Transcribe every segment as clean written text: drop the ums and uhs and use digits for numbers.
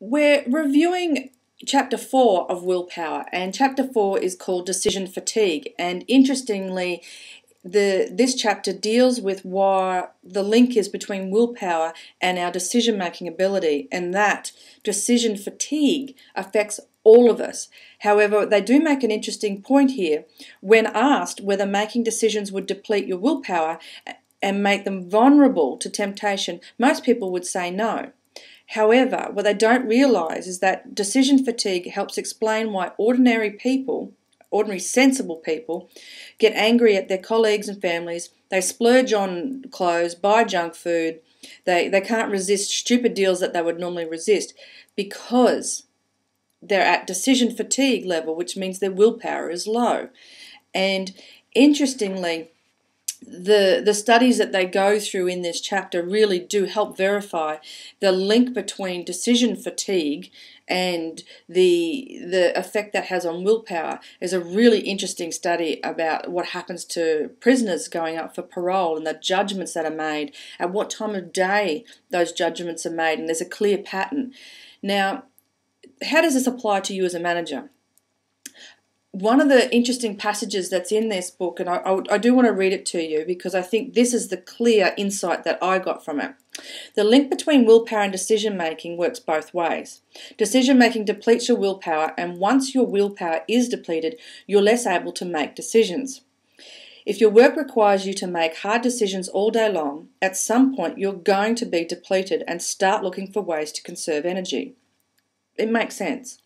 We're reviewing Chapter 4 of Willpower, and Chapter 4 is called Decision Fatigue. And interestingly, this chapter deals with what the link is between willpower and our decision-making ability, and that decision fatigue affects all of us. However, they do make an interesting point here. When asked whether making decisions would deplete your willpower and make them vulnerable to temptation, most people would say no. However, what they don't realise is that decision fatigue helps explain why ordinary sensible people, get angry at their colleagues and families. They splurge on clothes, buy junk food. They can't resist stupid deals that they would normally resist because they're at decision fatigue level, which means their willpower is low. And interestingly, the studies that they go through in this chapter really do help verify the link between decision fatigue and the effect that has on willpower. Is a really interesting study about what happens to prisoners going up for parole and the judgments that are made, at what time of day those judgments are made, and there's a clear pattern. Now, how does this apply to you as a manager? One of the interesting passages that's in this book, and I do want to read it to you because I think this is the clear insight that I got from it. The link between willpower and decision-making works both ways. Decision-making depletes your willpower, and once your willpower is depleted, you're less able to make decisions. If your work requires you to make hard decisions all day long, at some point you're going to be depleted and start looking for ways to conserve energy. It makes sense.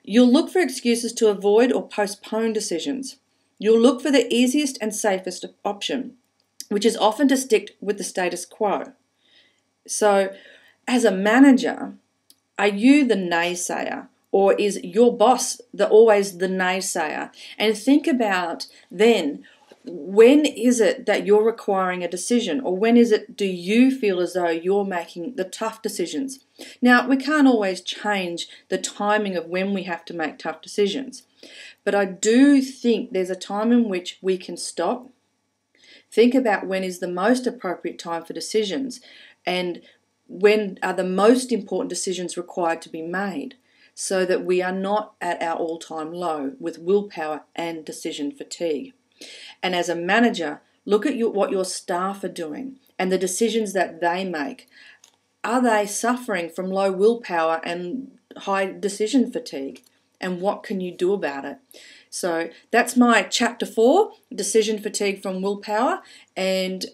You'll look for excuses to avoid or postpone decisions. You'll look for the easiest and safest option, which is often to stick with the status quo. So, as a manager, are you the naysayer, or is your boss always the naysayer? And think about then, when is it that you're requiring a decision, or when is it do you feel as though you're making the tough decisions? Now, we can't always change the timing of when we have to make tough decisions, but I do think there's a time in which we can stop, think about when is the most appropriate time for decisions, and when are the most important decisions required to be made, so that we are not at our all-time low with willpower and decision fatigue. And as a manager, look at what your staff are doing and the decisions that they make. Are they suffering from low willpower and high decision fatigue? And what can you do about it? So that's my Chapter 4, Decision Fatigue from Willpower. And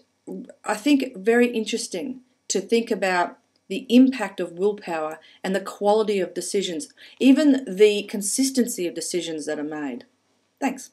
I think very interesting to think about the impact of willpower and the quality of decisions, even the consistency of decisions that are made. Thanks.